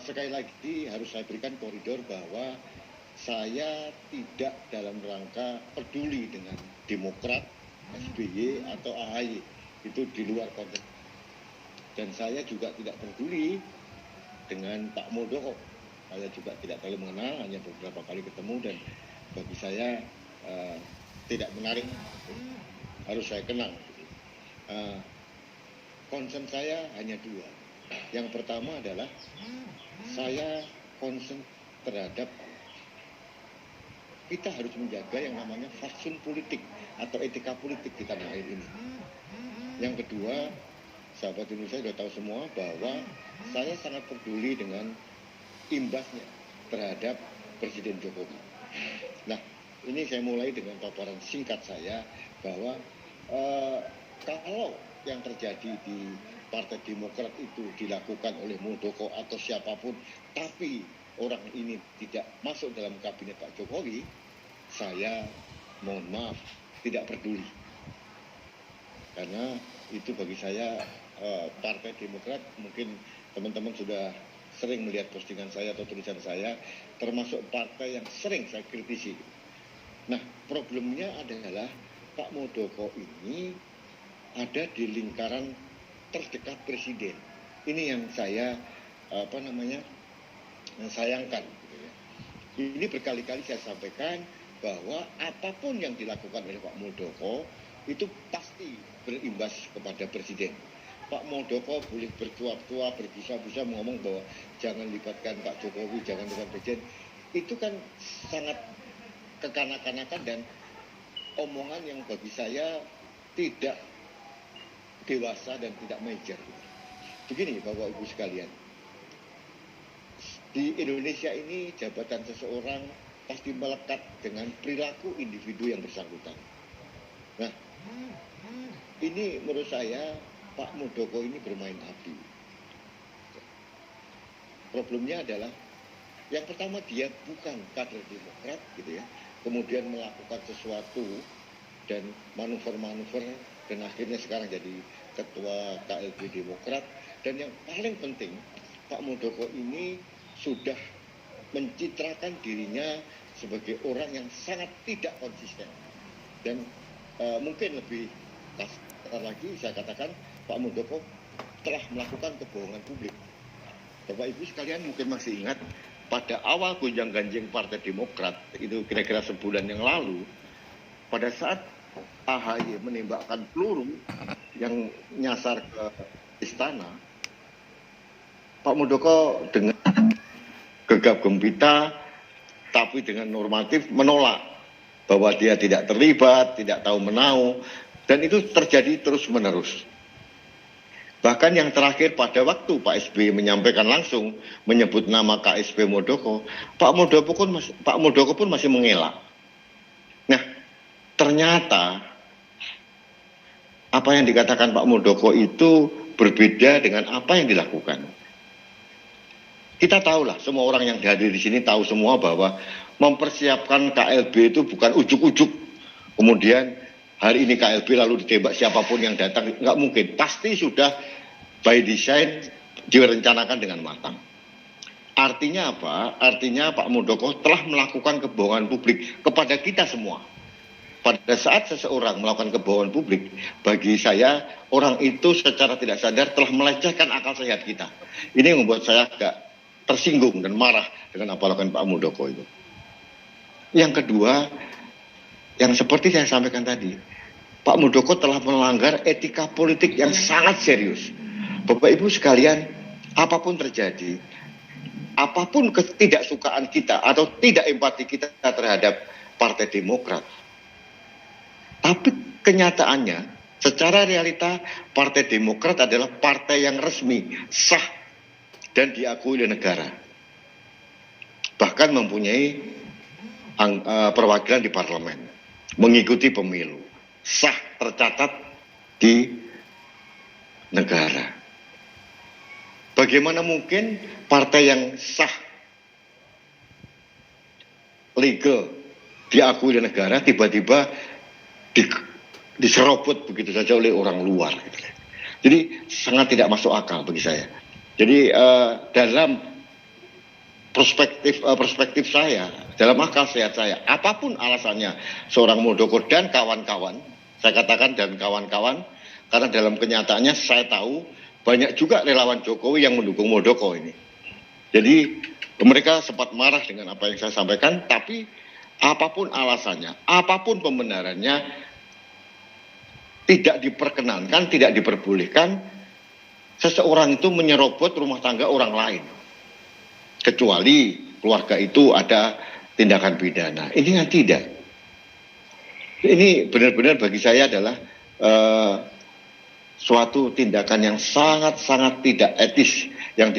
sekali lagi harus saya berikan koridor bahwa saya tidak dalam rangka peduli dengan Demokrat, SBY atau AHY, itu di luar konteks. Dan saya juga tidak peduli dengan Pak Muldoko. Saya juga tidak terlalu mengenal, hanya beberapa kali ketemu, dan bagi saya tidak menarik, harus saya kenal. Concern saya hanya dua. Yang pertama adalah saya concern terhadap kita harus menjaga yang namanya fatsun politik atau etika politik di tanah air ini. Yang kedua, sahabat Indonesia sudah tahu semua bahwa saya sangat peduli dengan imbasnya terhadap Presiden Jokowi. Nah, ini saya mulai dengan paparan singkat saya bahwa kalau yang terjadi di Partai Demokrat itu dilakukan oleh Muldoko atau siapapun, tapi orang ini tidak masuk dalam kabinet Pak Jokowi, saya mohon maaf tidak peduli. Karena itu bagi saya Partai Demokrat, mungkin teman-teman sudah sering melihat postingan saya atau tulisan saya, termasuk partai yang sering saya kritisi. Nah, problemnya adalah Pak Muldoko ini ada di lingkaran terdekat Presiden. Ini yang saya sayangkan. Ini berkali-kali saya sampaikan bahwa apapun yang dilakukan oleh Pak Muldoko itu pasti berimbas kepada Presiden. Pak Muldoko boleh bertua-tua, berbusa-busa ngomong bahwa jangan libatkan Pak Jokowi, jangan libatkan Presiden. Itu kan sangat kekanak-kanakan dan omongan yang bagi saya tidak dewasa dan tidak major. Begini Bapak Ibu sekalian, di Indonesia ini jabatan seseorang pasti melekat dengan perilaku individu yang bersangkutan. Nah, ini menurut saya Pak Muldoko ini bermain api. Problemnya adalah yang pertama dia bukan kader Demokrat gitu ya, kemudian melakukan sesuatu dan manuver-manuver dan akhirnya sekarang jadi ketua KLB Demokrat. Dan yang paling penting Pak Muldoko ini sudah mencitrakan dirinya sebagai orang yang sangat tidak konsisten. Dan mungkin lebih kasar lagi saya katakan Pak Muldoko telah melakukan kebohongan publik. Bapak Ibu sekalian mungkin masih ingat pada awal gonjang-ganjing Partai Demokrat itu kira-kira sebulan yang lalu, pada saat AHY menembakkan peluru yang nyasar ke istana, Pak Muldoko dengan gegap gempita tapi dengan normatif menolak bahwa dia tidak terlibat, tidak tahu menau, dan itu terjadi terus-menerus. Bahkan yang terakhir pada waktu Pak SBY menyampaikan langsung menyebut nama KSP Muldoko, Pak Muldoko pun masih mengelak. Nah, ternyata apa yang dikatakan Pak Muldoko itu berbeda dengan apa yang dilakukan. Kita tahulah, semua orang yang hadir di sini tahu semua bahwa mempersiapkan KLB itu bukan ujuk-ujuk. Kemudian hari ini KLB lalu ditembak siapapun yang datang, nggak mungkin. Pasti sudah by design direncanakan dengan matang. Artinya apa? Artinya Pak Muldoko telah melakukan kebohongan publik kepada kita semua. Pada saat seseorang melakukan kebohongan publik, bagi saya orang itu secara tidak sadar telah melecehkan akal sehat kita. Ini yang membuat saya agak tersinggung dan marah dengan apa yang Pak Muldoko itu. Yang kedua, yang seperti saya sampaikan tadi, Pak Muldoko telah melanggar etika politik yang sangat serius. Bapak Ibu sekalian, apapun terjadi, apapun ketidaksukaan kita atau tidak empati kita terhadap Partai Demokrat, tapi kenyataannya, secara realita Partai Demokrat adalah partai yang resmi, sah, dan diakui oleh negara. Bahkan mempunyai perwakilan di parlemen, mengikuti pemilu, sah tercatat di negara. Bagaimana mungkin partai yang sah, legal, diakui oleh negara tiba-tiba diserobot begitu saja oleh orang luar. Jadi sangat tidak masuk akal bagi saya. Jadi dalam perspektif saya, dalam akal sehat saya, apapun alasannya seorang Muldoko dan kawan-kawan, saya katakan dan kawan-kawan, karena dalam kenyataannya saya tahu banyak juga relawan Jokowi yang mendukung Muldoko ini. Jadi mereka sempat marah dengan apa yang saya sampaikan, tapi apapun alasannya, apapun pembenarannya, tidak diperkenankan, tidak diperbolehkan seseorang itu menyerobot rumah tangga orang lain. Kecuali keluarga itu ada tindakan pidana. Ini kan tidak. Ini benar-benar bagi saya adalah suatu tindakan yang sangat-sangat tidak etis yang